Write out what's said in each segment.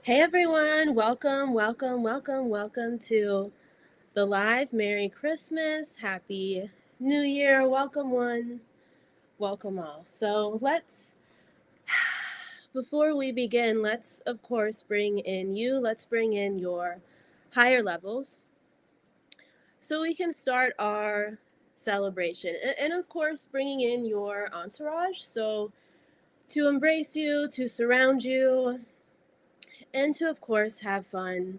Hey everyone, welcome to the live. Merry Christmas, Happy New Year, welcome one, welcome all. So before we begin, let's of course bring in let's bring in your higher levels so we can start our celebration. And of course, bringing in your entourage, so to embrace you, to surround you, and to of course have fun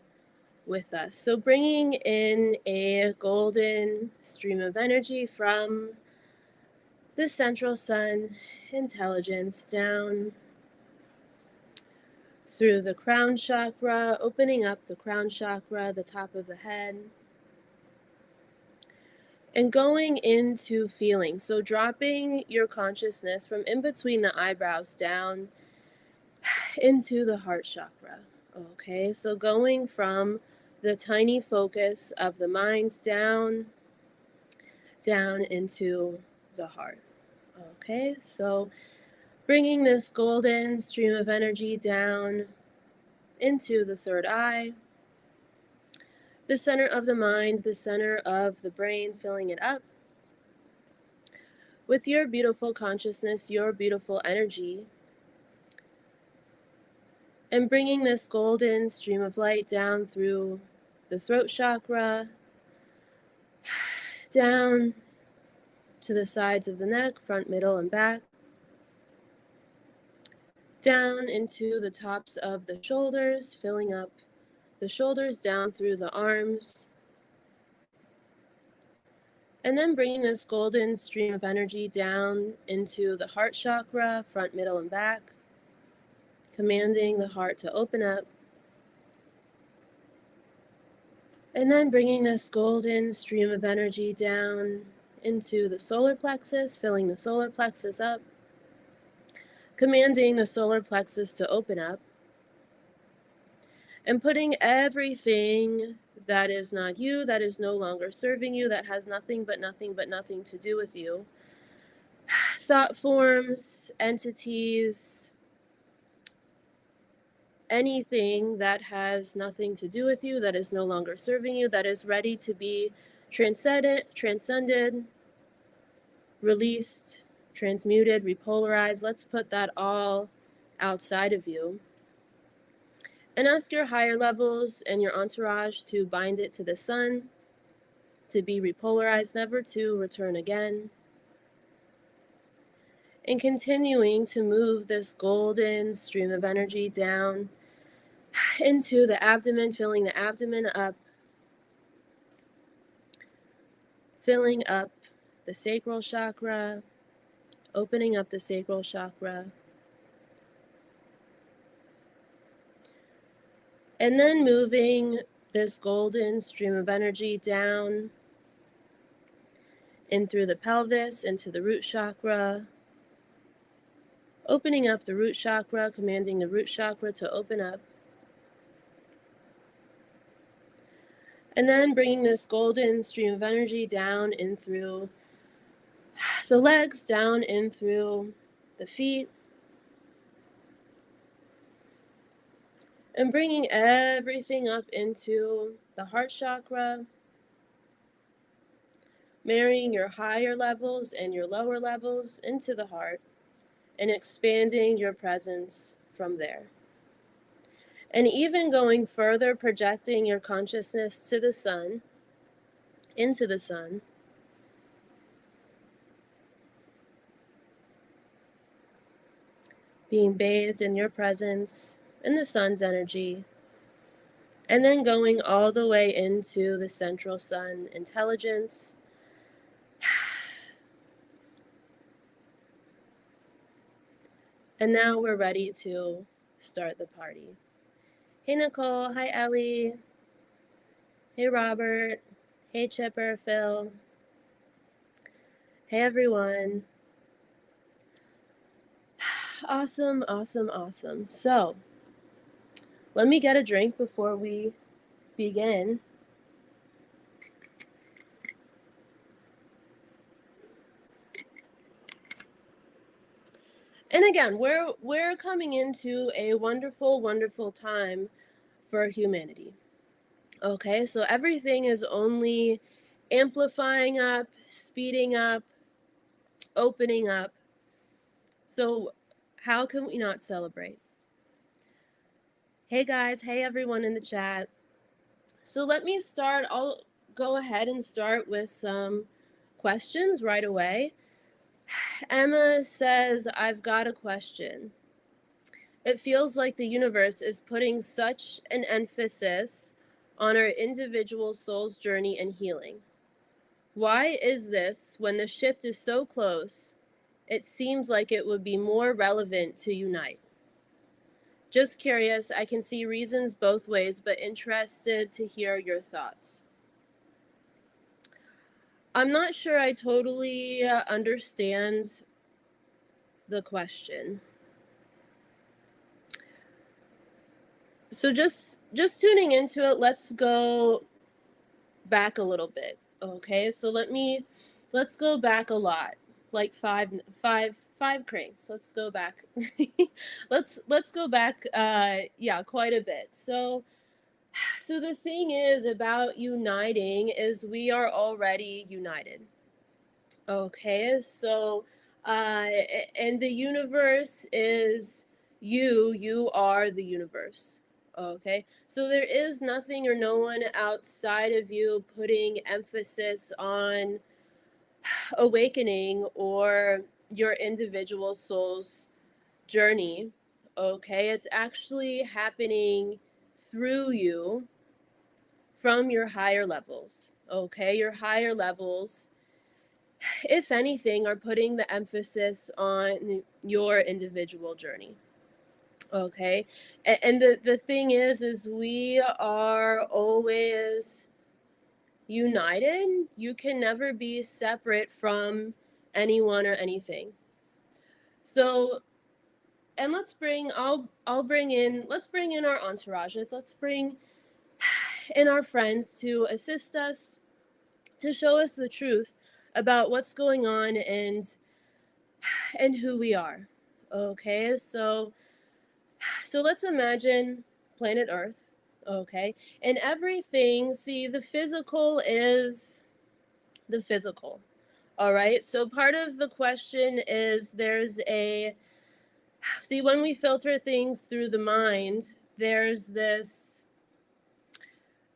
with us. So, bringing in a golden stream of energy from the central sun intelligence down through the crown chakra, opening up the crown chakra, the top of the head, and going into feeling. So, dropping your consciousness from in between the eyebrows down into the heart chakra. Okay, so going from the tiny focus of the mind down into the heart. Okay, so bringing this golden stream of energy down into the third eye, the center of the mind, the center of the brain, filling it up with your beautiful consciousness, your beautiful energy, and bringing this golden stream of light down through the throat chakra, down to the sides of the neck, front, middle, and back, down into the tops of the shoulders, filling up the shoulders down through the arms, and then bringing this golden stream of energy down into the heart chakra, front, middle, and back, commanding the heart to open up, and then bringing this golden stream of energy down into the solar plexus, filling the solar plexus up, commanding the solar plexus to open up, and putting everything that is not you, that is no longer serving you, that has nothing to do with you, thought forms, entities, anything that has nothing to do with you, that is no longer serving you, that is ready to be transcended, released, transmuted, repolarized. Let's put that all outside of you. And ask your higher levels and your entourage to bind it to the sun, to be repolarized, never to return again. And continuing to move this golden stream of energy down into the abdomen, filling the abdomen up, filling up the sacral chakra, opening up the sacral chakra, and then moving this golden stream of energy down in through the pelvis into the root chakra, opening up the root chakra, commanding the root chakra to open up, and then bringing this golden stream of energy down in through the legs, down in through the feet, and bringing everything up into the heart chakra, marrying your higher levels and your lower levels into the heart, and expanding your presence from there. And even going further, projecting your consciousness to the sun, into the sun, being bathed in your presence, in the sun's energy, and then going all the way into the central sun intelligence. And now we're ready to start the party. Hey Nicole, hi Ellie, hey Robert, hey Chipper, Phil, hey everyone. Awesome. So, let me get a drink before we begin. And again, we're coming into a wonderful, wonderful time for humanity. Okay, so everything is only amplifying up, speeding up, opening up. So how can we not celebrate? Hey guys, hey everyone in the chat. So let me start. I'll go ahead and start with some questions right away. Emma says, I've got a question. It feels like the universe is putting such an emphasis on our individual soul's journey and healing. Why is this when the shift is so close? It seems like it would be more relevant to unite. Just curious, I can see reasons both ways, but interested to hear your thoughts. I'm not sure I totally understand the question. So just tuning into it, let's go back a little bit. Okay, so let's go back a lot, like five cranks. Let's go back. let's go back. Yeah, quite a bit. So the thing is about uniting is we are already united. Okay, so and the universe is you are the universe. Okay, so there is nothing or no one outside of you putting emphasis on awakening or your individual soul's journey. Okay, it's actually happening through you from your higher levels. Okay, your higher levels, if anything, are putting the emphasis on your individual journey. Okay, and the thing is we are always united. You can never be separate from anyone or anything. So, and let's bring let's bring in our entourages. Let's bring in our friends to assist us, to show us the truth about what's going on and who we are. Okay, so let's imagine planet Earth. Okay, and everything, see, the physical is the physical. All right, so part of the question is there's a, see, when we filter things through the mind, there's this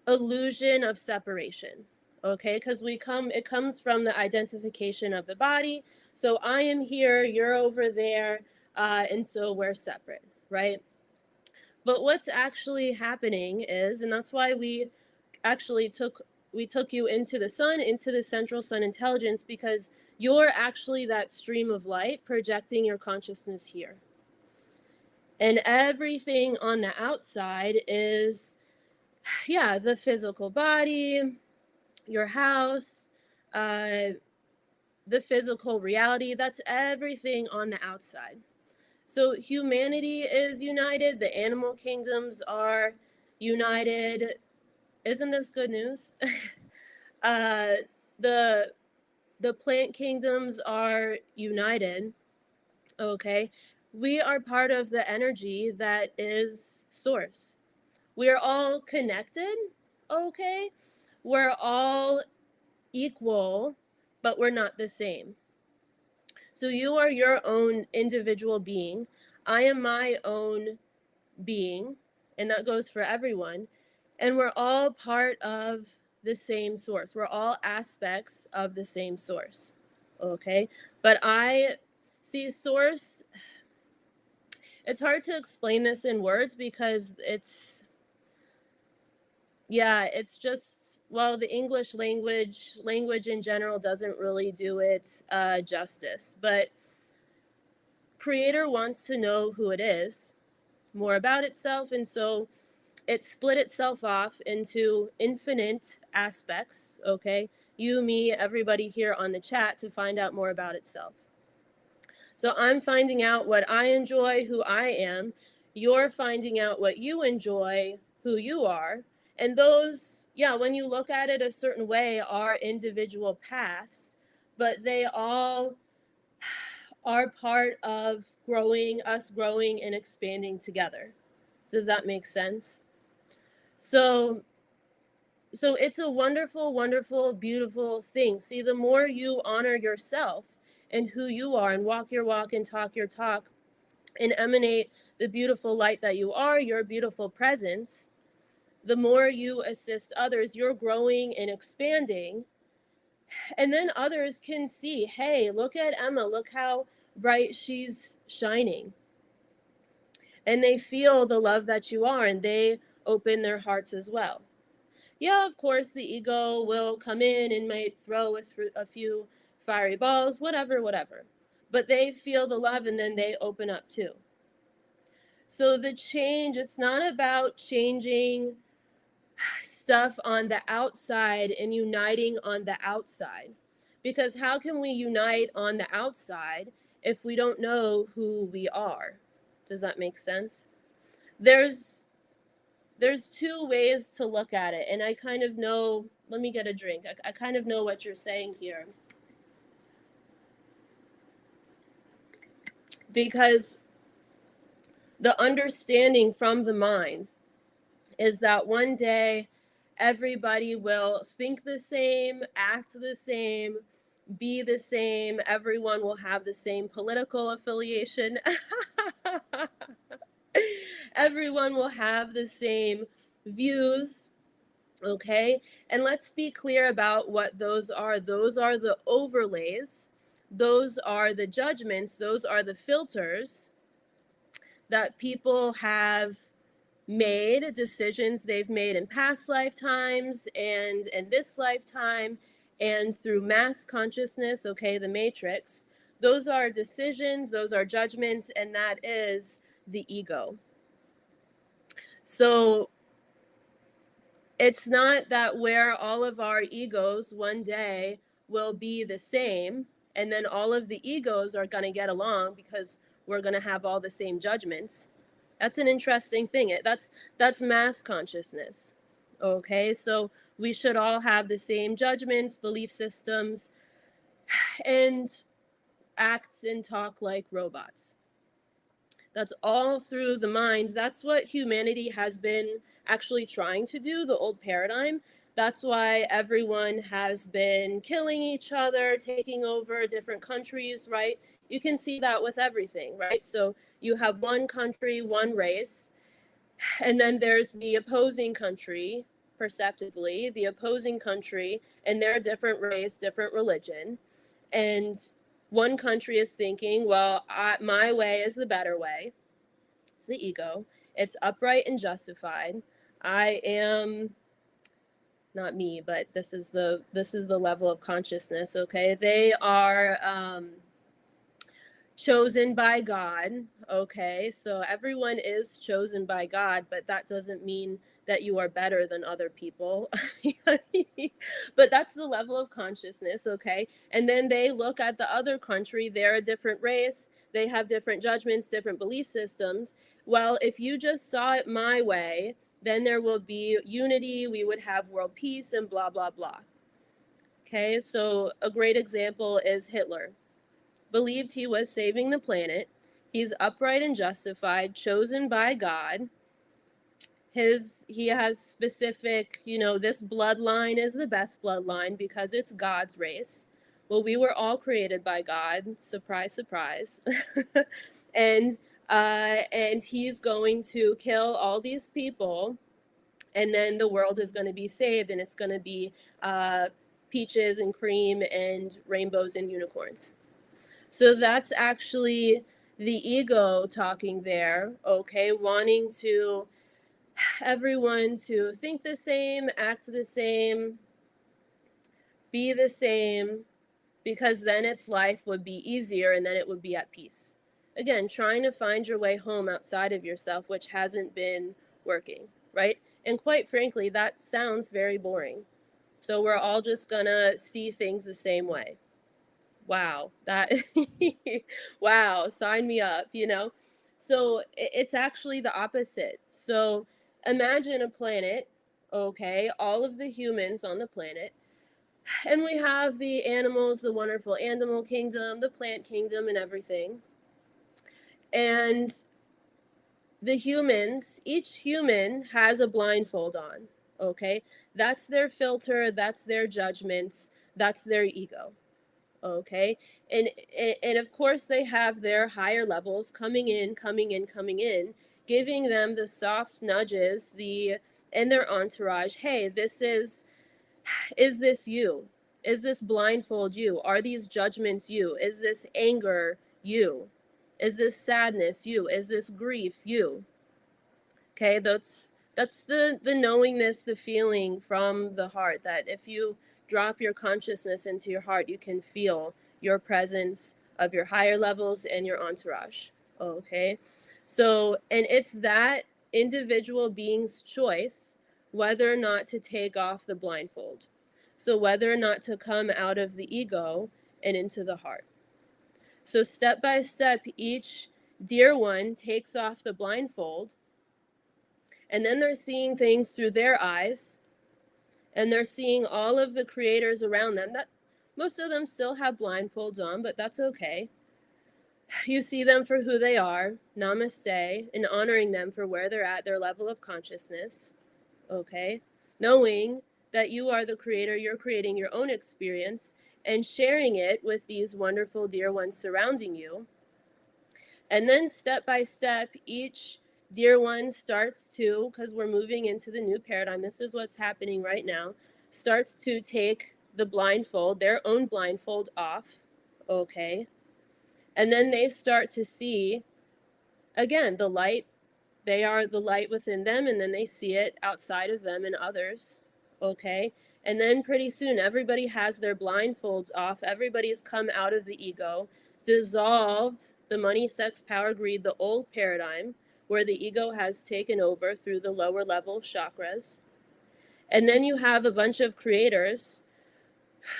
illusion of separation. Okay, because it comes from the identification of the body. So I am here, you're over there, and so we're separate, right? But what's actually happening is, and that's why we actually took you into the sun, into the central sun intelligence, because you're actually that stream of light projecting your consciousness here. And everything on the outside is, yeah, the physical body, your house, the physical reality. That's everything on the outside. So humanity is united. The animal kingdoms are united. Isn't this good news? The plant kingdoms are united. Okay, we are part of the energy that is source. We are all connected. Okay, we're all equal, but we're not the same. So you are your own individual being. I am my own being, and that goes for everyone. And we're all part of the same source. We're all aspects of the same source. Okay? But I see source, it's hard to explain this in words because it's just, well, the English language in general doesn't really do it justice. But Creator wants to know who it is, more about itself, and so it split itself off into infinite aspects. Okay, you, me, everybody here on the chat, to find out more about itself. So I'm finding out what I enjoy, who I am. You're finding out what you enjoy, who you are. And those, yeah, when you look at it a certain way, are individual paths, but they all are part of us growing and expanding together. Does that make sense? So it's a wonderful, wonderful, beautiful thing. See, the more you honor yourself and who you are and walk your walk and talk your talk and emanate the beautiful light that you are, your beautiful presence, the more you assist others, you're growing and expanding. And then others can see, hey, look at Emma, look how bright she's shining. And they feel the love that you are, and they open their hearts as well. Yeah, of course, the ego will come in and might throw a few fiery balls, whatever. But they feel the love and then they open up too. So the change, it's not about changing stuff on the outside and uniting on the outside. Because how can we unite on the outside if we don't know who we are? Does that make sense? There's two ways to look at it, and I kind of know, let me get a drink. I kind of know what you're saying here. Because the understanding from the mind is that one day everybody will think the same, act the same, be the same. Everyone will have the same political affiliation. Everyone will have the same views. Okay, and let's be clear about what those are. Those are the overlays, those are the judgments, those are the filters that people have made, decisions they've made in past lifetimes and in this lifetime and through mass consciousness, okay, the matrix. Those are decisions, those are judgments, and that is the ego. So it's not that where all of our egos one day will be the same, and then all of the egos are going to get along because we're going to have all the same judgments. That's an interesting thing. That's mass consciousness. Okay, so we should all have the same judgments, belief systems, and act and talk like robots. That's all through the mind. That's what humanity has been actually trying to do, the old paradigm. That's why everyone has been killing each other, taking over different countries, right? You can see that with everything, right? So you have one country, one race, and then there's the opposing country, perceptively, the opposing country, and they're a different race, different religion. And one country is thinking, well, my way is the better way. It's the ego. It's upright and justified. I am not me, but this is the level of consciousness. Okay, they are chosen by God. Okay, so everyone is chosen by God, but that doesn't mean that you are better than other people. But that's the level of consciousness. Okay, and then they look at the other country. They're a different race. They have different judgments, different belief systems. Well, if you just saw it my way, then there will be unity. We would have world peace and blah blah blah. Okay, so a great example is Hitler. Believed he was saving the planet. He's upright and justified, chosen by God. He has specific, this bloodline is the best bloodline because it's God's race. Well, we were all created by God. Surprise, surprise. and he's going to kill all these people, and then the world is going to be saved, and it's going to be peaches and cream and rainbows and unicorns. So that's actually the ego talking there, okay, wanting to everyone to think the same, act the same, be the same, because then its life would be easier and then it would be at peace. Again, trying to find your way home outside of yourself, which hasn't been working, right? And quite frankly, that sounds very boring. So we're all just gonna see things the same way. Wow, that wow, sign me up, So it's actually the opposite. So imagine a planet, okay, all of the humans on the planet, And we have the animals, the wonderful animal kingdom, the plant kingdom, and everything. And the humans, each human has a blindfold on, okay? That's their filter, that's their judgments, that's their ego, okay? And of course they have their higher levels coming in, giving them the soft nudges, the and their entourage, hey, this is this you? Is this blindfold you? Are these judgments you? Is this anger you? Is this sadness you? Is this grief you? Okay, that's the knowingness, the feeling from the heart, that if you drop your consciousness into your heart, you can feel your presence of your higher levels and your entourage. Okay, so and it's that individual being's choice whether or not to take off the blindfold, so whether or not to come out of the ego and into the heart. So step by step, each dear one takes off the blindfold, and then they're seeing things through their eyes, and they're seeing all of the creators around them. That most of them still have blindfolds on, but that's okay. You see them for who they are, namaste, and honoring them for where they're at, their level of consciousness, okay? Knowing that you are the creator, you're creating your own experience and sharing it with these wonderful dear ones surrounding you. And then step by step, each dear one starts to, because we're moving into the new paradigm, this is what's happening right now, starts to take the blindfold, their own blindfold off, okay? And then they start to see, again, the light. They are the light within them, and then they see it outside of them and others, okay? And then pretty soon, everybody has their blindfolds off. Everybody's come out of the ego, dissolved the money, sex, power, greed, the old paradigm, where the ego has taken over through the lower level chakras. And then you have a bunch of creators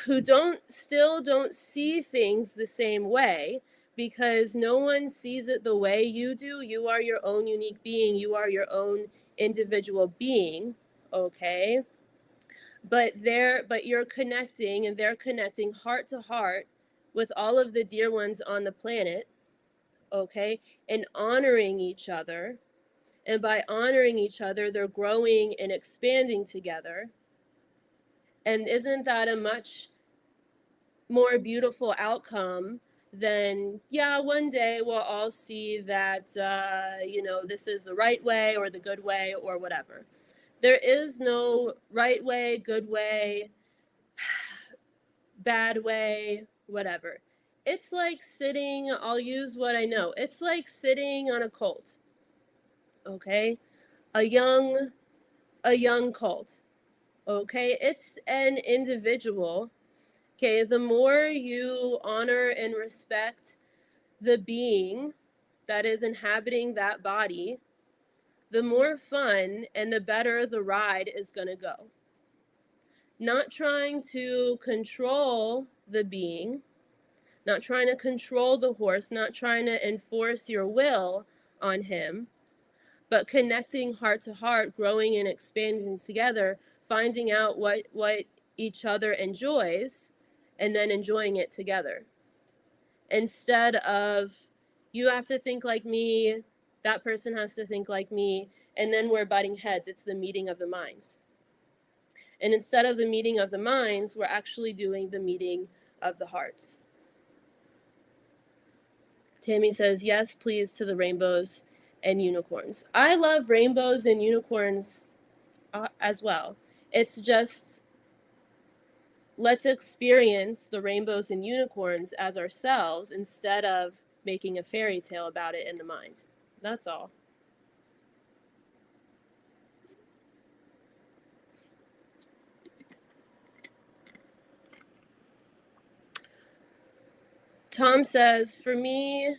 who still don't see things the same way, because no one sees it the way you do. You are your own unique being. You are your own individual being, okay? But you're connecting, and they're connecting heart to heart with all of the dear ones on the planet, okay? And honoring each other. And by honoring each other, they're growing and expanding together. And isn't that a much more beautiful outcome than, yeah, one day we'll all see that, this is the right way or the good way or whatever. There is no right way, good way, bad way, whatever. It's like sitting, I'll use what I know. It's like sitting on a colt, okay? A young colt, okay? It's an individual. Okay, the more you honor and respect the being that is inhabiting that body, the more fun and the better the ride is going to go. Not trying to control the being, not trying to control the horse, not trying to enforce your will on him, but connecting heart to heart, growing and expanding together, finding out what each other enjoys, and then enjoying it together. Instead of, you have to think like me, that person has to think like me, and then we're butting heads. It's the meeting of the minds. And instead of the meeting of the minds, we're actually doing the meeting of the hearts. Tammy says, yes, please, to the rainbows and unicorns. I love rainbows and unicorns as well. It's just, let's experience the rainbows and unicorns as ourselves instead of making a fairy tale about it in the mind. That's all. Tom says, for me,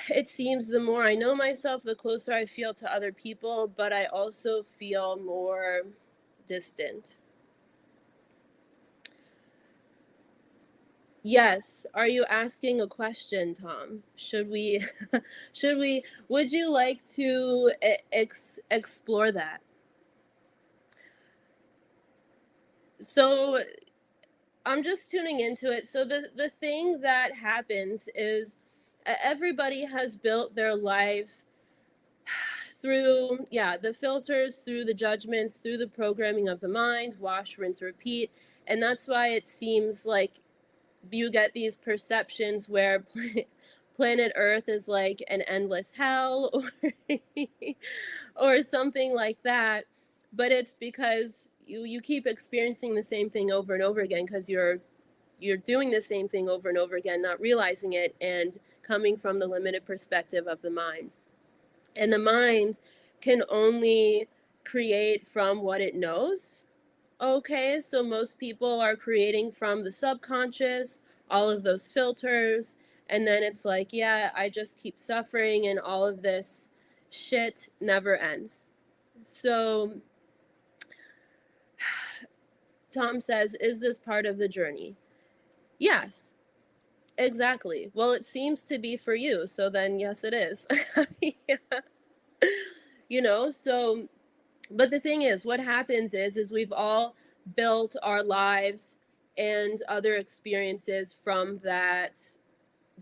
it seems the more I know myself, the closer I feel to other people, but I also feel more distant. Yes. Are you asking a question, Tom? Should we, would you like to explore that? So I'm just tuning into it. So the thing that happens is everybody has built their life through, yeah, the filters, through the judgments, through the programming of the mind, wash, rinse, repeat. And that's why it seems like you get these perceptions where planet Earth is like an endless hell, or something like that. But it's because you keep experiencing the same thing over and over again, because you're doing the same thing over and over again, not realizing it, and coming from the limited perspective of the mind. And the mind can only create from what it knows. Okay, so most people are creating from the subconscious, all of those filters, and then it's like, yeah, I just keep suffering and all of this shit never ends. So Tom says, is this part of the journey? Yes, exactly. Well, it seems to be for you, so then yes, it is. Yeah. You know, so, but the thing is, what happens is we've all built our lives and other experiences from that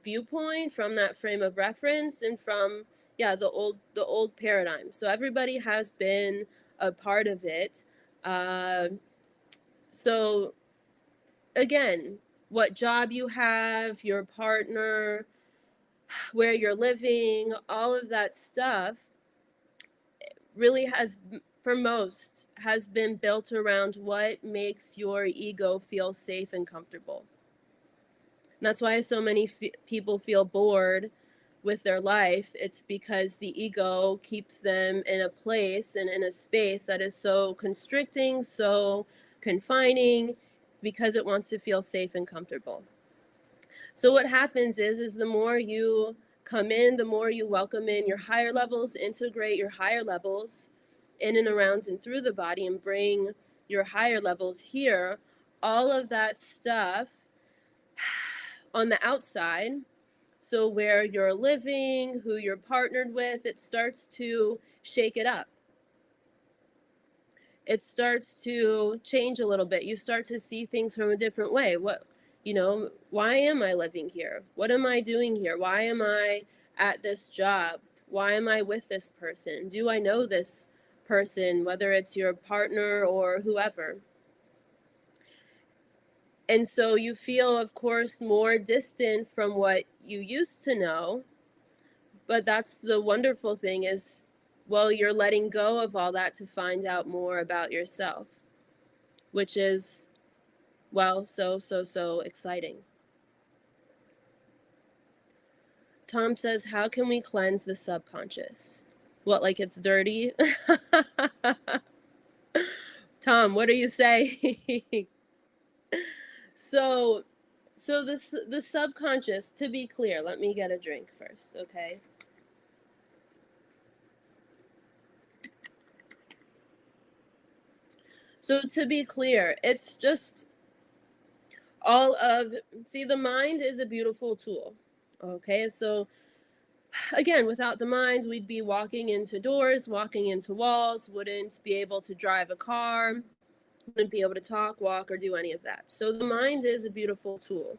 viewpoint, from that frame of reference, and from, yeah, the old paradigm. So everybody has been a part of it. uh, so again, what job you have, your partner, where you're living, all of that stuff really has, for most, has been built around what makes your ego feel safe and comfortable. And that's why so many people feel bored with their life. It's because the ego keeps them in a place and in a space that is so constricting, so confining, because it wants to feel safe and comfortable. So what happens is the more you come in, the more you welcome in your higher levels, integrate your higher levels in and around and through the body, and bring your higher levels here, all of that stuff on the outside, so where you're living, who you're partnered with, it starts to shake it up. It starts to change a little bit. You start to see things from a different way. Why am I living here? What am I doing here? Why am I at this job? Why am I with this person? Do I know this person, whether it's your partner or whoever? And so you feel, of course, more distant from what you used to know. But that's the wonderful thing is, well, you're letting go of all that to find out more about yourself, which is, well, so exciting. Tom says, how can we cleanse the subconscious? What, like it's dirty? Tom, what are you saying? So the subconscious, to be clear, let me get a drink first, okay? So to be clear, it's just the mind is a beautiful tool. Okay, so again, without the mind, we'd be walking into doors, walking into walls, wouldn't be able to drive a car, wouldn't be able to talk, walk, or do any of that. So the mind is a beautiful tool.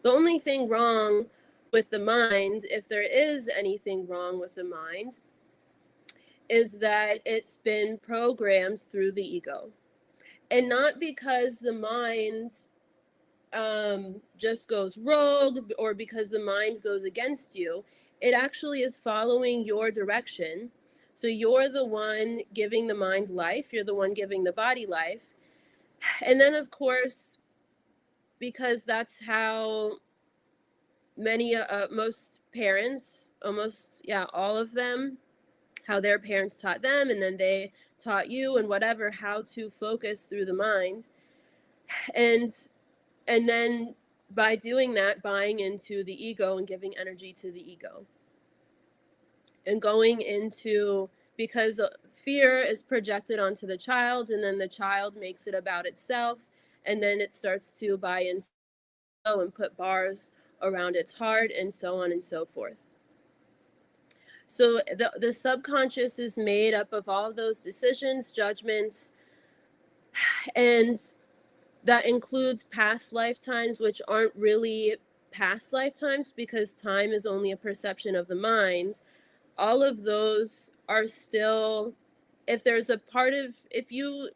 The only thing wrong with the mind, if there is anything wrong with the mind, is that it's been programmed through the ego. And not because the mind just goes rogue or because the mind goes against you. It actually is following your direction. So you're the one giving the mind life, you're the one giving the body life. And then, of course, because that's how most parents, almost, yeah, all of them, how their parents taught them, and then they taught you and whatever, how to focus through the mind. And then by doing that, buying into the ego and giving energy to the ego. And going into, because fear is projected onto the child, and then the child makes it about itself, and then it starts to buy into and put bars around its heart, and so on and so forth. So the subconscious is made up of all those decisions, judgments, and That includes past lifetimes, which aren't really past lifetimes because time is only a perception of the mind. All of those are still, if there's a part of, if you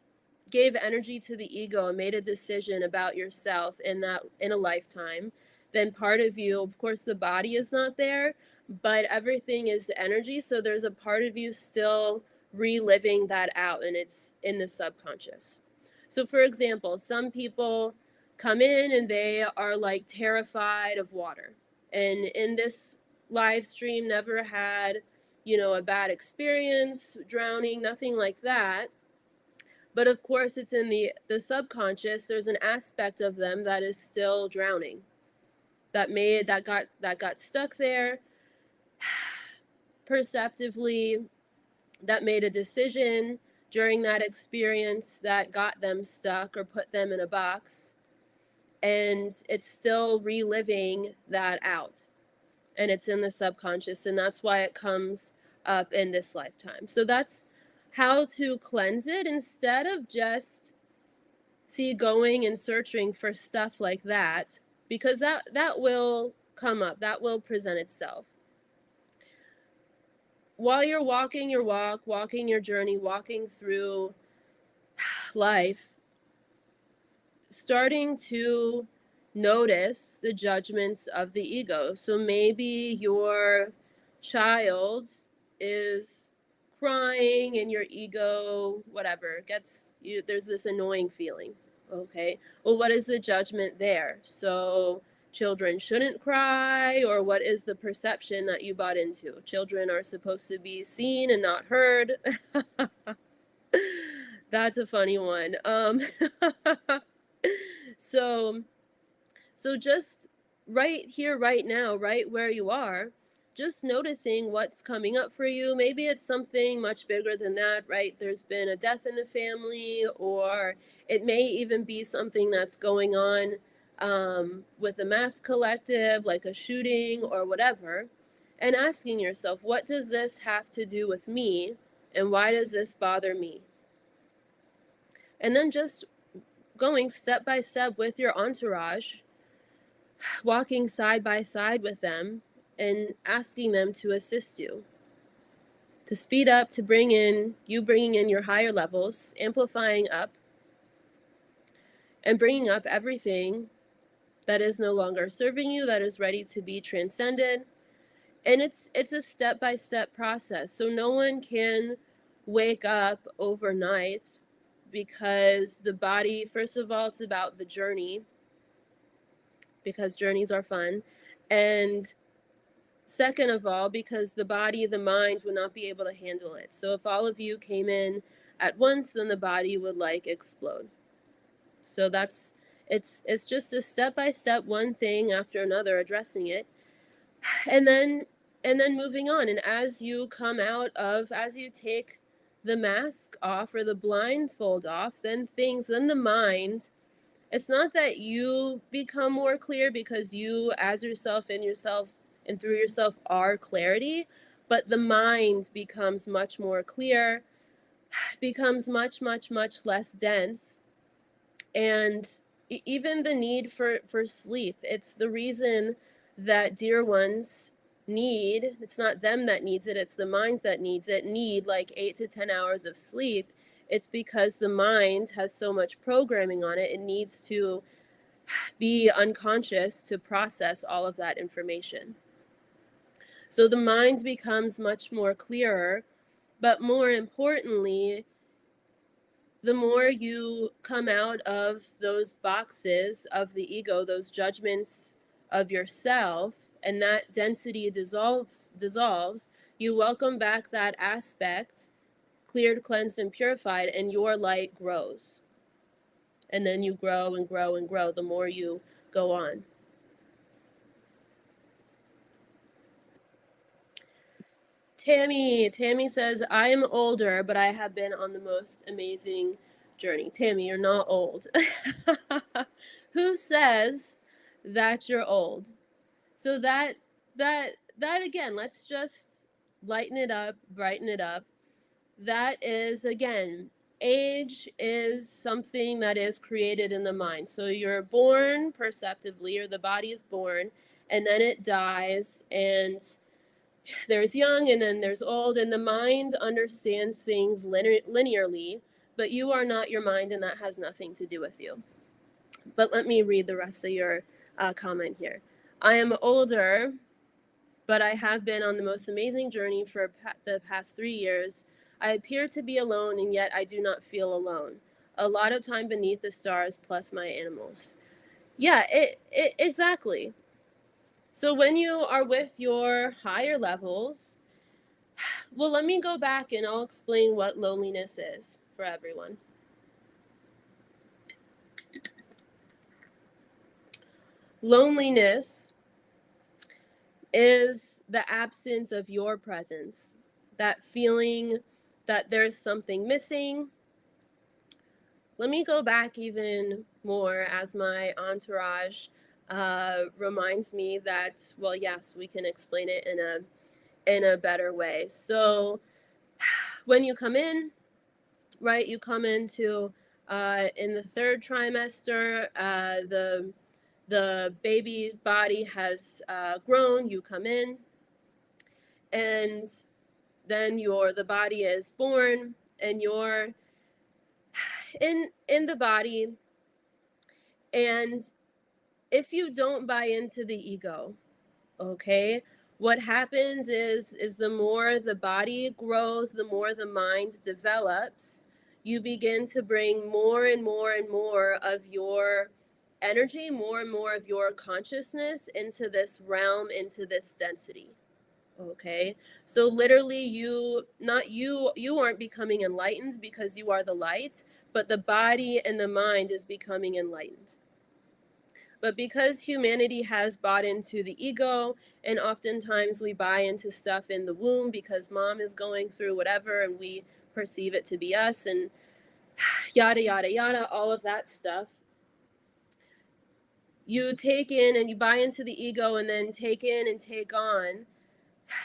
gave energy to the ego and made a decision about yourself in a lifetime, then part of you, of course the body is not there, but everything is energy, so there's a part of you still reliving that out, and it's in the subconscious. So for example, some people come in and they are like terrified of water, and in this live stream never had, you know, a bad experience drowning, nothing like that. But of course it's in the subconscious, there's an aspect of them that is still drowning, that got stuck there perceptively, that made a decision during that experience that got them stuck or put them in a box, and it's still reliving that out, and it's in the subconscious, and that's why it comes up in this lifetime. So that's how to cleanse it, instead of just going and searching for stuff like that, because that will come up, that will present itself. While you're walking your walk, walking your journey, walking through life, starting to notice the judgments of the ego. So maybe your child is crying and your ego, whatever, gets you, there's this annoying feeling. Okay, well, what is the judgment there? So children shouldn't cry, or what is the perception that you bought into? Children are supposed to be seen and not heard. That's a funny one. So just right here, right now, right where you are, just noticing what's coming up for you. Maybe it's something much bigger than that, right? There's been a death in the family, or it may even be something that's going on with a mass collective, like a shooting or whatever, and asking yourself, what does this have to do with me, and why does this bother me? And then just going step by step with your entourage, walking side by side with them and asking them to assist you, to speed up, to bringing in your higher levels, amplifying up and bringing up everything that is no longer serving you, that is ready to be transcended. And it's a step-by-step process. So no one can wake up overnight, because the body, first of all, it's about the journey, because journeys are fun. And second of all, because the body, the mind would not be able to handle it. So if all of you came in at once, then the body would like explode. So that's, it's just a step-by-step, one thing after another, addressing it. And then moving on. And as you come out of, as you take the mask off or the blindfold off, then the mind, it's not that you become more clear, because you as yourself, in yourself and through yourself, are clarity, but the mind becomes much more clear, becomes much less dense. And even the need for sleep, it's the reason that dear ones need, it's not them that needs it, it's the mind that needs it, need like 8 to 10 hours of sleep. It's because the mind has so much programming on it, it needs to be unconscious to process all of that information. So the mind becomes much more clearer, but more importantly, the more you come out of those boxes of the ego, those judgments of yourself, and that density dissolves, you welcome back that aspect, cleared, cleansed, and purified, and your light grows. And then you grow and grow and grow the more you go on. Tammy says, I am older, but I have been on the most amazing journey. Tammy, you're not old. Who says that you're old? So that again, let's just lighten it up, brighten it up. That is, again, age is something that is created in the mind. So you're born perceptively, or the body is born, and then it dies, and there's young and then there's old, and the mind understands things linearly, but you are not your mind, and that has nothing to do with you. But let me read the rest of your comment here. I am older, but I have been on the most amazing journey for the past 3 years. I appear to be alone, and yet I do not feel alone. A lot of time beneath the stars, plus my animals. Yeah, exactly. So when you are with your higher levels, well, let me go back and I'll explain what loneliness is for everyone. Loneliness is the absence of your presence, that feeling that there's something missing. Let me go back even more as my entourage reminds me that, well, yes, we can explain it in a better way. So when you come in, right, you come into in the third trimester, the baby body has grown. You come in, and then the body is born, and you're in the body. And if you don't buy into the ego, okay, what happens is the more the body grows, the more the mind develops, you begin to bring more and more and more of your energy, more and more of your consciousness into this realm, into this density. Okay, so literally you aren't becoming enlightened because you are the light, but the body and the mind is becoming enlightened. But because humanity has bought into the ego, and oftentimes we buy into stuff in the womb because mom is going through whatever and we perceive it to be us, and yada, yada, yada, all of that stuff. You take in and you buy into the ego, and then take in and take on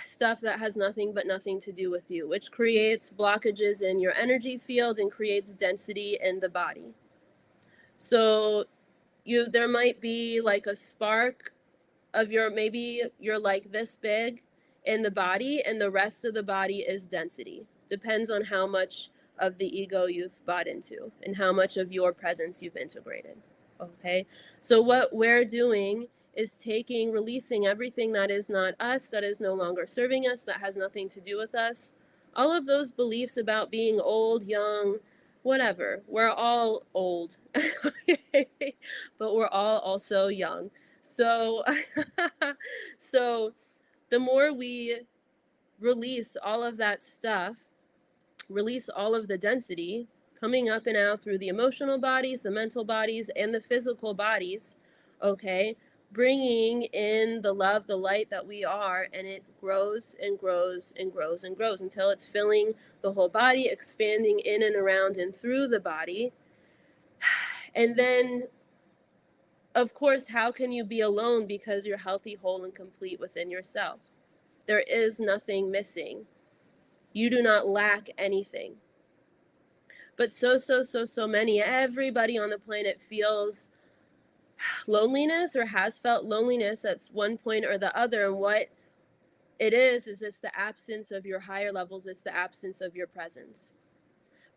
stuff that has nothing to do with you, which creates blockages in your energy field and creates density in the body. So there might be like a spark of maybe you're like this big in the body, and the rest of the body is density. Depends on how much of the ego you've bought into and how much of your presence you've integrated. Okay, so what we're doing is releasing everything that is not us, that is no longer serving us, that has nothing to do with us. All of those beliefs about being old, young, whatever. We're all old, but we're all also young. So, so the more we release all of that stuff, release all of the density coming up and out through the emotional bodies, the mental bodies, and the physical bodies, okay, bringing in the love, the light that we are, and it grows and grows and grows and grows until it's filling the whole body, expanding in and around and through the body. And then, of course, how can you be alone? Because you're healthy, whole, and complete within yourself. There is nothing missing. You do not lack anything. But so many, everybody on the planet feels loneliness or has felt loneliness at one point or the other. And what it is it's the absence of your higher levels. It's the absence of your presence.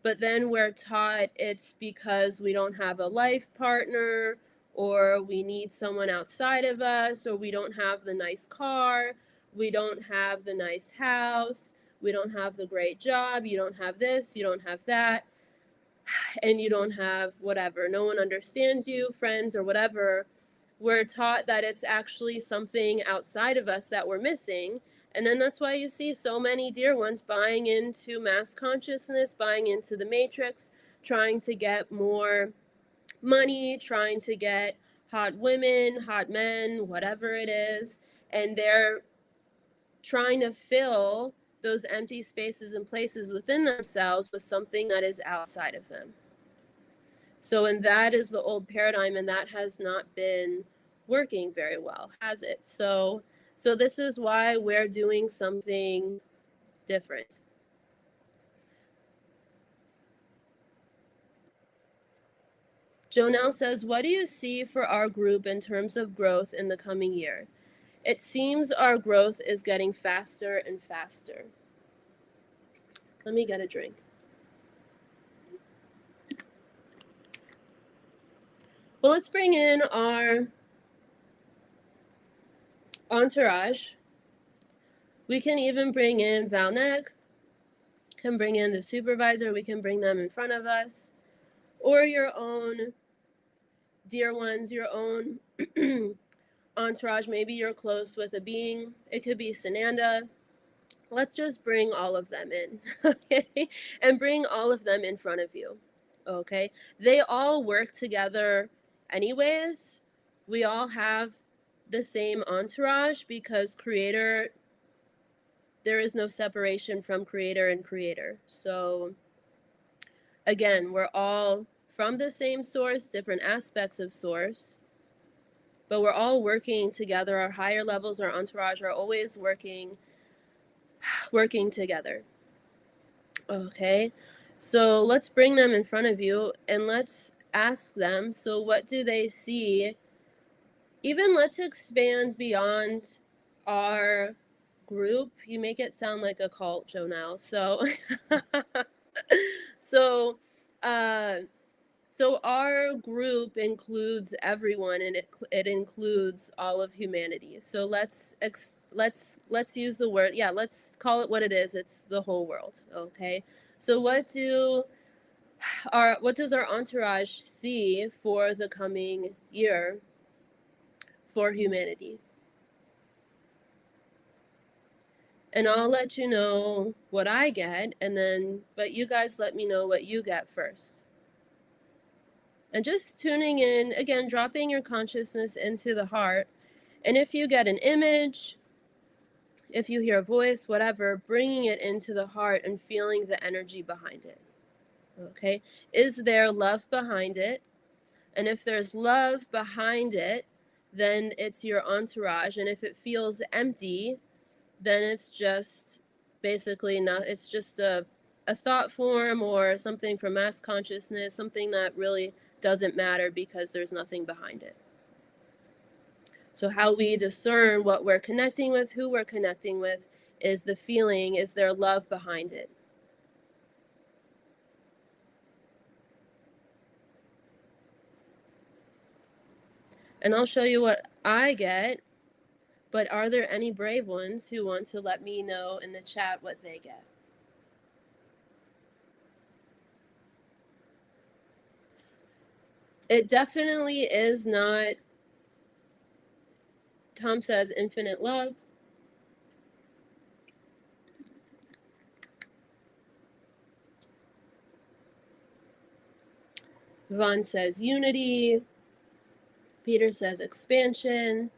But then we're taught it's because we don't have a life partner, or we need someone outside of us, or we don't have the nice car, we don't have the nice house, we don't have the great job, you don't have this, you don't have that, and you don't have whatever. No one understands you, friends, or whatever. We're taught that it's actually something outside of us that we're missing. And then that's why you see so many dear ones buying into mass consciousness, buying into the matrix, trying to get more money, trying to get hot women, hot men, whatever it is. And they're trying to fill those empty spaces and places within themselves with something that is outside of them. So, and that is the old paradigm, and that has not been working very well, has it? So this is why we're doing something different. Jonelle says, what do you see for our group in terms of growth in the coming year? It seems our growth is getting faster and faster. Let me get a drink. Well, let's bring in our entourage. We can even bring in Valnek, can bring in the supervisor, we can bring them in front of us, or your own dear ones, your own entourage. Maybe you're close with a being. It could be Sananda. Let's just bring all of them in, okay? And bring all of them in front of you, okay? They all work together anyways. We all have the same entourage because creator, there is no separation from creator and creator. So again, we're all from the same source, different aspects of source, but we're all working together. Our higher levels, our entourage are always working together. Okay, so let's bring them in front of you and let's ask them, so what do they see? Even let's expand beyond our group. You make it sound like a cult, Joe, now. So so so our group includes everyone, and it includes all of humanity. So let's use the word, yeah, let's call it what it is. It's the whole world, okay? So what does our entourage see for the coming year for humanity? And I'll let you know what I get, and then but you guys let me know what you get first. And just tuning in, again, dropping your consciousness into the heart. And if you get an image, if you hear a voice, whatever, bringing it into the heart and feeling the energy behind it. Okay? Is there love behind it? And if there's love behind it, then it's your entourage. And if it feels empty, then it's just basically not, it's just a thought form or something from mass consciousness, something that really doesn't matter because there's nothing behind it. So how we discern what we're connecting with, who we're connecting with, is the feeling, is there love behind it? And I'll show you what I get, but are there any brave ones who want to let me know in the chat what they get? It definitely is not, Tom says, infinite love. Vaughn says unity. Peter says expansion.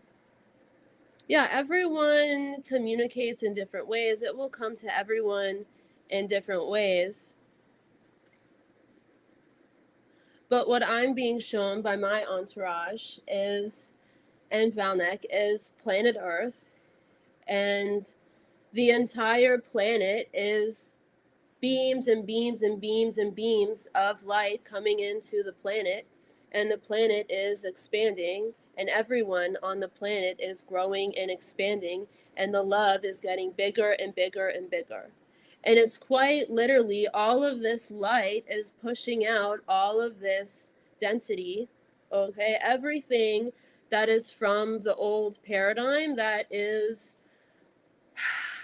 Yeah, everyone communicates in different ways. It will come to everyone in different ways. But what I'm being shown by my entourage is, and Valnek, is planet Earth. And the entire planet is beams and beams and beams and beams of light coming into the planet. And the planet is expanding, and everyone on the planet is growing and expanding, and the love is getting bigger and bigger and bigger. And it's quite literally, all of this light is pushing out all of this density, okay? Everything that is from the old paradigm that is,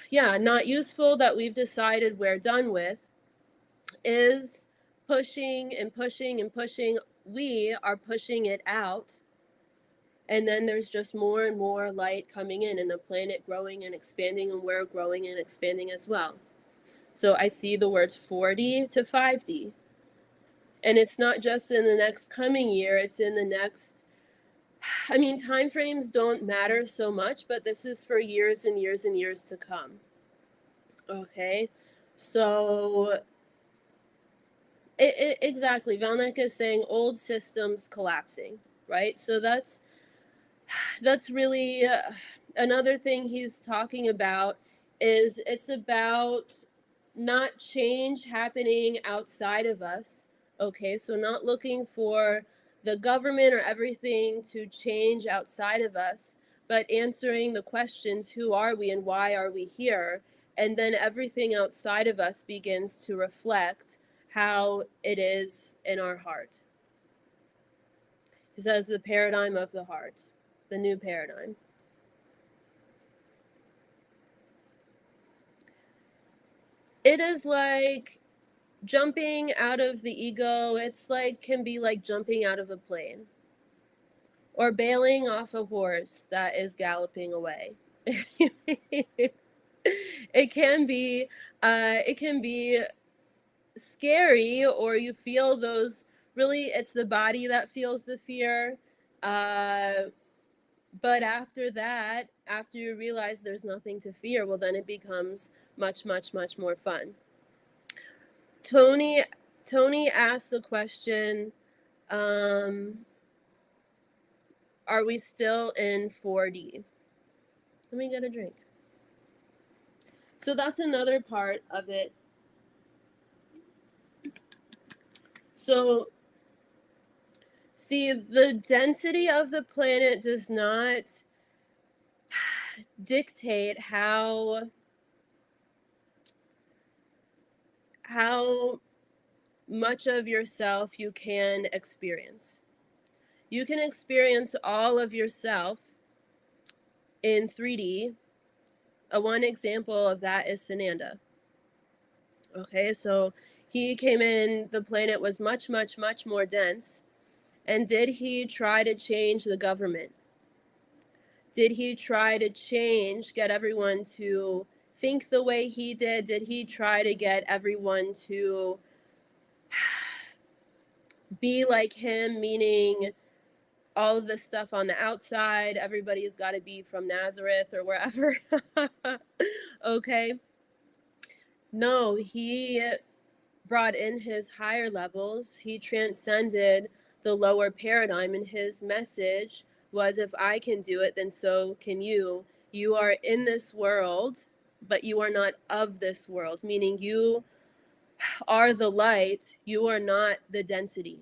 yeah, not useful, that we've decided we're done with, is pushing and pushing and pushing. We are pushing it out. And then there's just more and more light coming in, and the planet growing and expanding, and we're growing and expanding as well. So I see the words 4D to 5D. And it's not just in the next coming year, it's in the next, I mean, time frames don't matter so much, but this is for years and years and years to come. Okay, so exactly, Valnek is saying old systems collapsing, right? So that's really another thing he's talking about, is it's about not change happening outside of us. Okay, so not looking for the government or everything to change outside of us, but answering the questions, who are we and why are we here? And then everything outside of us begins to reflect how it is in our heart. He says the paradigm of the heart, the new paradigm. It is like jumping out of the ego. It's like, can be like jumping out of a plane or bailing off a horse that is galloping away. It can be scary, or you feel those, really it's the body that feels the fear, but after that, after you realize there's nothing to fear, well, then it becomes much, much, much more fun. Tony asked the question, are we still in 4D? Let me get a drink. So that's another part of it. So, see, the density of the planet does not dictate how much of yourself you can experience. You can experience all of yourself in 3D. One example of that is Sananda. Okay, so he came in, the planet was much, much, much more dense. And did he try to change the government? Did he try to get everyone to think the way he did? Did he try to get everyone to be like him, meaning all of this stuff on the outside, everybody's got to be from Nazareth or wherever? Okay. No, he brought in his higher levels. He transcended the lower paradigm, and his message was, if I can do it, then so can you. You are in this world, but you are not of this world, meaning you are the light, you are not the density.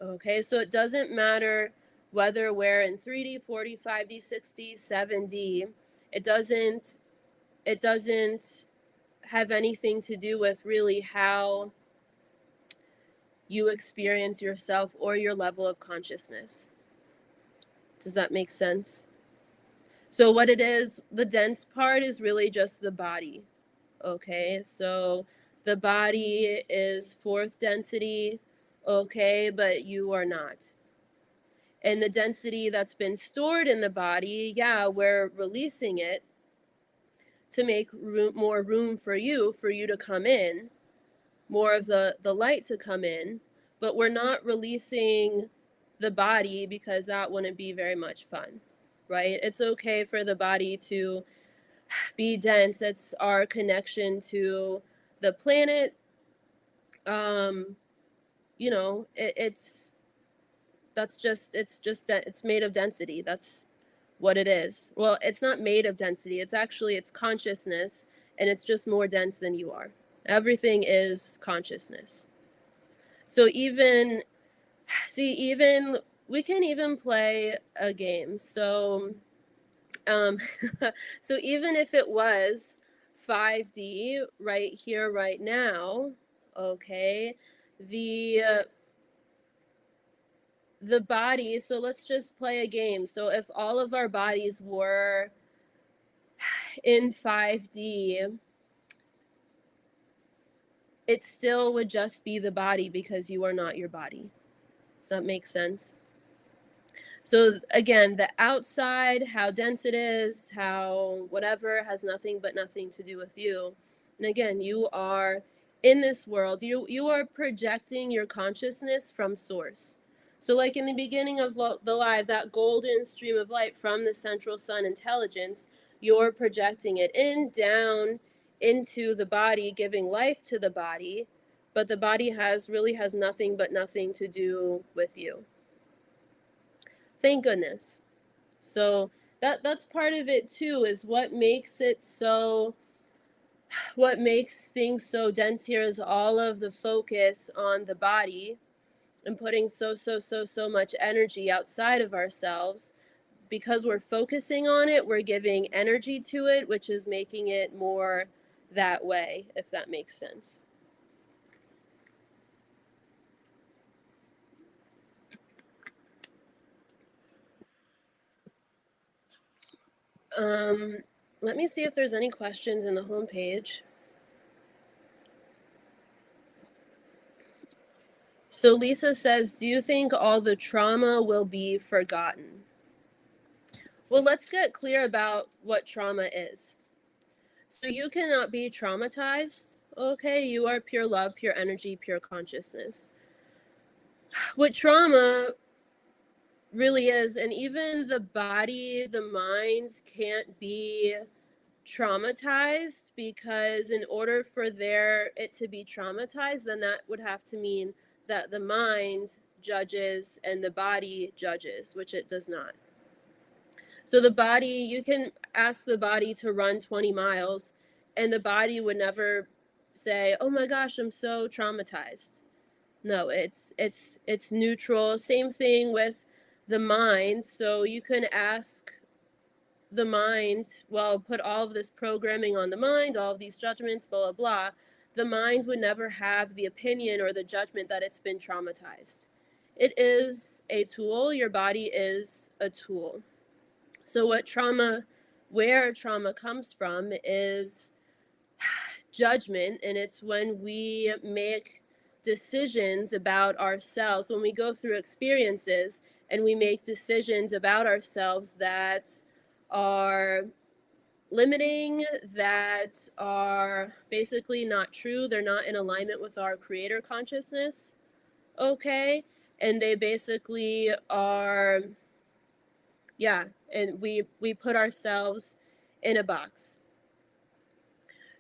Okay, so it doesn't matter whether we're in 3D, 4D, 5D, 6D, 7D. It doesn't have anything to do with really how you experience yourself or your level of consciousness. Does that make sense? So what it is, the dense part is really just the body. Okay, so the body is 4th density, okay, but you are not. And the density that's been stored in the body, yeah, we're releasing it to make more room for you to come in, more of the light to come in, but we're not releasing the body because that wouldn't be very much fun, right? It's okay for the body to be dense. It's our connection to the planet. You know, it's made of density. That's what it is. Well, it's not made of density. It's consciousness, and it's just more dense than you are. Everything is consciousness. So even we can even play a game. So so even if it was 5D right here, right now, okay, the body, so let's just play a game. So if all of our bodies were in 5D, it still would just be the body because you are not your body. Does that make sense? So again, the outside, how dense it is, how whatever, has nothing to do with you. And again, you are in this world. You are projecting your consciousness from source. So like in the beginning of the live, that golden stream of light from the central sun intelligence, you're projecting it down into the body, giving life to the body, but the body really has nothing to do with you. Thank goodness. So that's part of it too, is what makes things so dense here is all of the focus on the body. and putting so much energy outside of ourselves. Because we're focusing on it, we're giving energy to it, which is making it more that way, if that makes sense. Let me see if there's any questions in the homepage. So Lisa says, do you think all the trauma will be forgotten? Well, let's get clear about what trauma is. So you cannot be traumatized, okay? You are pure love, pure energy, pure consciousness. What trauma really is, and even the body, the mind can't be traumatized, because in order for it to be traumatized, then that would have to mean that the mind judges and the body judges, which it does not. So the body, you can ask the body to run 20 miles and the body would never say, oh my gosh, I'm so traumatized. No, it's neutral. Same thing with the mind. So you can ask the mind, well, put all of this programming on the mind, all of these judgments, blah, blah, blah. The mind would never have the opinion or the judgment that it's been traumatized. It is a tool. Your body is a tool. So where trauma comes from is judgment, and it's when we make decisions about ourselves, when we go through experiences and we make decisions about ourselves that are limiting, that are basically not true, they're not in alignment with our creator consciousness, okay? And they basically are, and we put ourselves in a box.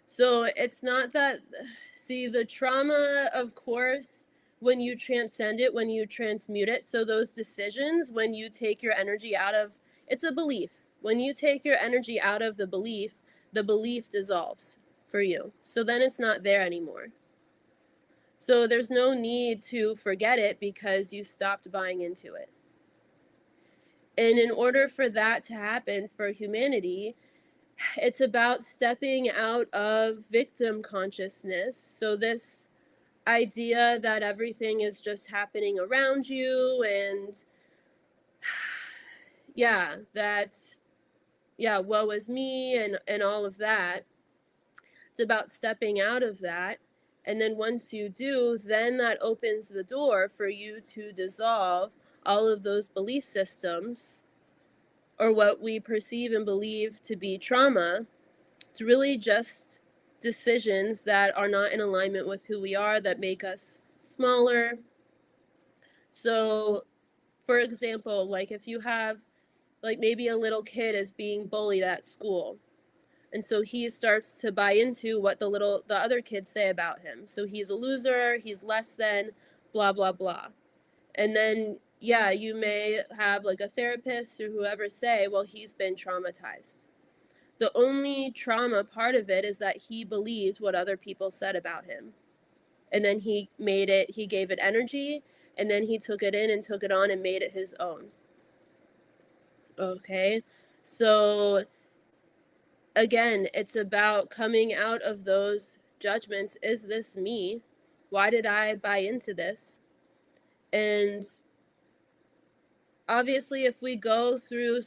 So it's not that, see, the trauma, of course, when you transcend it, when you transmute it, so those decisions, when you take your energy out of, it's a belief. When you take your energy out of the belief dissolves for you. So then it's not there anymore. So there's no need to forget it because you stopped buying into it. And in order for that to happen for humanity, it's about stepping out of victim consciousness. So this idea that everything is just happening around you, and woe is me, and all of that. It's about stepping out of that. And then once you do, then that opens the door for you to dissolve all of those belief systems, or what we perceive and believe to be trauma. It's really just decisions that are not in alignment with who we are, that make us smaller. So, for example, like if you have, like maybe a little kid is being bullied at school, and so he starts to buy into what the other kids say about him. So he's a loser, he's less than, blah, blah, blah. And then, you may have like a therapist or whoever say, well, he's been traumatized. The only trauma part of it is that he believed what other people said about him. And then he gave it energy, and then he took it in and took it on and made it his own. Okay? So again, it's about coming out of those judgments. Is this me? Why did I buy into this? And obviously, if we go through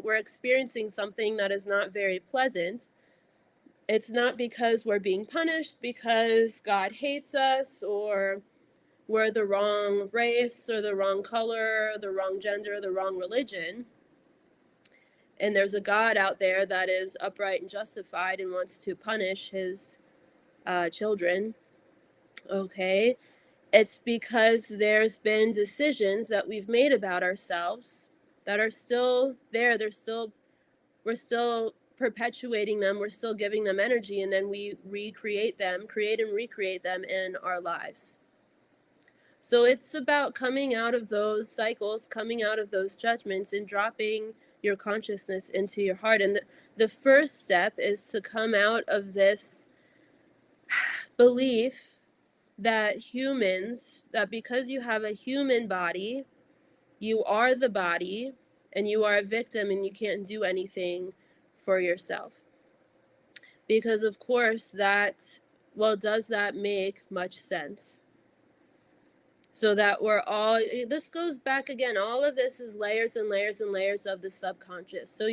we're experiencing something that is not very pleasant, it's not because we're being punished, because God hates us, or we're the wrong race, or the wrong color, the wrong gender, the wrong religion. And there's a God out there that is upright and justified and wants to punish his children. Okay? It's because there's been decisions that we've made about ourselves that are still there. We're still perpetuating them. We're still giving them energy, and then we create and recreate them in our lives. So it's about coming out of those cycles, coming out of those judgments, and dropping your consciousness into your heart. And the first step is to come out of this belief that because you have a human body, you are the body, and you are a victim, and you can't do anything for yourself. Because of course does that make much sense? So that this goes back again, all of this is layers and layers and layers of the subconscious. So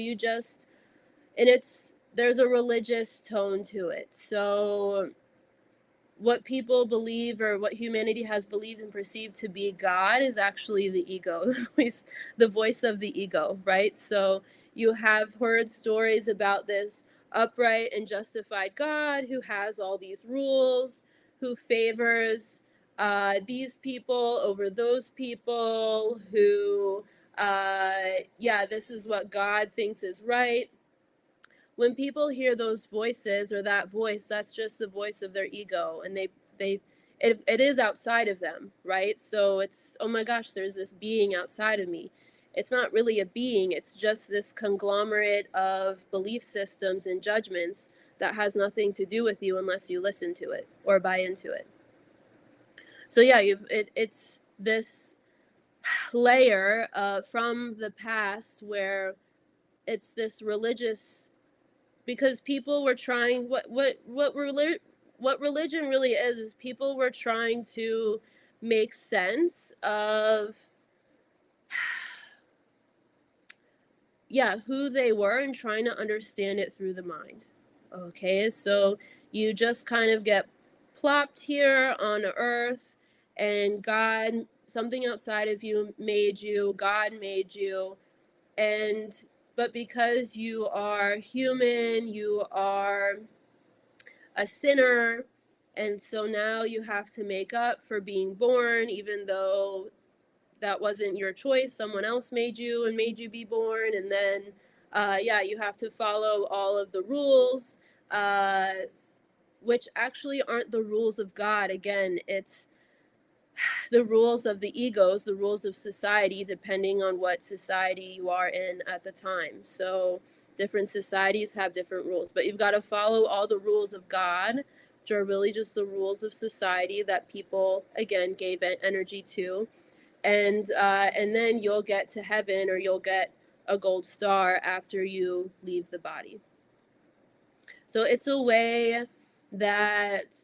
there's a religious tone to it. So what people believe, or what humanity has believed and perceived to be God, is actually the ego, the voice of the ego, right? So you have heard stories about this upright and justified God who has all these rules, who favors these people over those people, who, this is what God thinks is right. When people hear those voices, or that voice, that's just the voice of their ego, and it is outside of them, right? So it's, oh my gosh, there's this being outside of me. It's not really a being, it's just this conglomerate of belief systems and judgments that has nothing to do with you unless you listen to it or buy into it. So yeah, it's this layer from the past where it's this religious, because people were trying, what religion really is people were trying to make sense of who they were, and trying to understand it through the mind. Okay, so you just kind of get plopped here on earth, and God, something outside of you made you, God made you, but because you are human, you are a sinner, and so now you have to make up for being born, even though that wasn't your choice. Someone else made you and made you be born, and then you have to follow all of the rules, which actually aren't the rules of God. Again, it's the rules of the egos, the rules of society, depending on what society you are in at the time. So different societies have different rules, but you've got to follow all the rules of God, which are really just the rules of society that people, again, gave energy to. And then you'll get to heaven, or you'll get a gold star after you leave the body. So it's a way that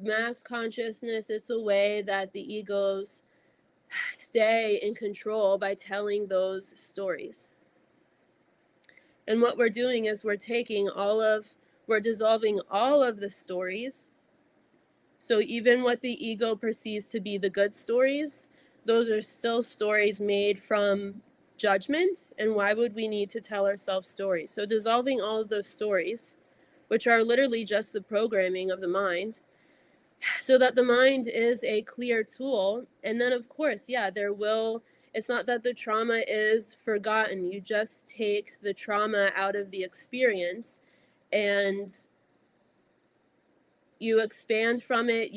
mass consciousness, it's a way that the egos stay in control by telling those stories. And what we're doing is we're dissolving all of the stories. So even what the ego perceives to be the good stories, those are still stories made from judgment. And why would we need to tell ourselves stories? So dissolving all of those stories, which are literally just the programming of the mind, so that the mind is a clear tool. And then of course, it's not that the trauma is forgotten. You just take the trauma out of the experience, and you expand from it.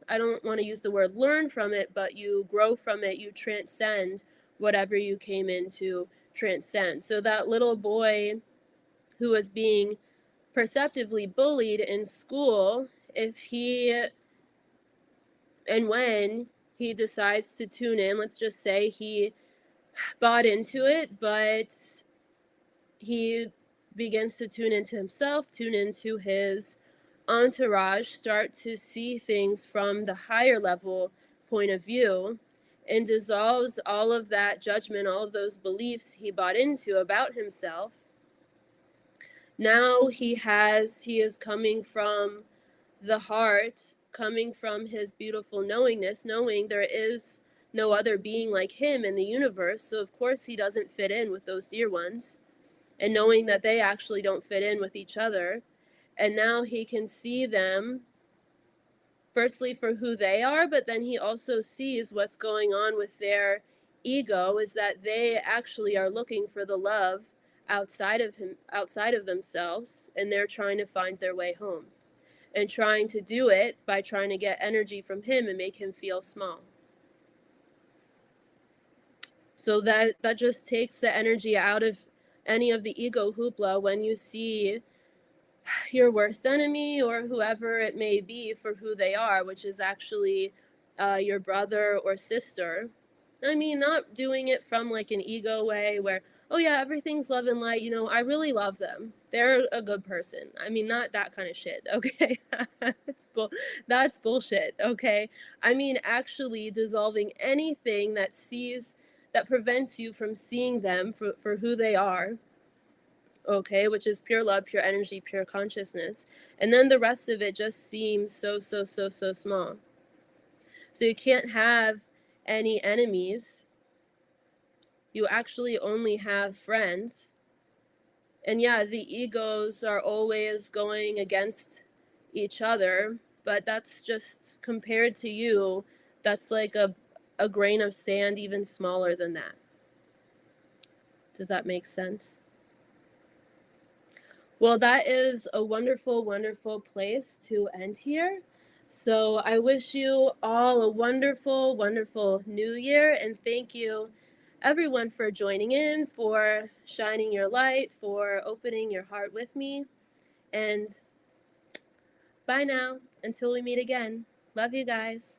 I don't want to use the word learn from it, but you grow from it. You transcend whatever you came in to transcend. So that little boy who was being perceptively bullied in school, when he decides to tune in, let's just say he bought into it, but he begins to tune into himself, tune into his entourage, start to see things from the higher level point of view, and dissolves all of that judgment, all of those beliefs he bought into about himself. Now he is coming from the heart, coming from his beautiful knowingness, knowing there is no other being like him in the universe. So of course he doesn't fit in with those dear ones, and knowing that they actually don't fit in with each other. And now he can see them firstly for who they are, but then he also sees what's going on with their ego, is that they actually are looking for the love outside of themselves, and they're trying to find their way home, and trying to do it by trying to get energy from him and make him feel small. So that just takes the energy out of any of the ego hoopla when you see your worst enemy or whoever it may be for who they are, which is actually your brother or sister. I mean, not doing it from like an ego way where, oh yeah, everything's love and light, I really love them. They're a good person. I mean, not that kind of shit, okay? That's bullshit, okay? I mean, actually dissolving anything that prevents you from seeing them for who they are, okay, which is pure love, pure energy, pure consciousness. And then the rest of it just seems so, so, so, so small. So you can't have any enemies. You actually only have friends. And yeah, the egos are always going against each other, but that's just compared to you, that's like a grain of sand even smaller than that. Does that make sense? Well, that is a wonderful, wonderful place to end here. So I wish you all a wonderful, wonderful new year. And thank you, everyone, for joining in, for shining your light, for opening your heart with me. And bye now until we meet again. Love you guys.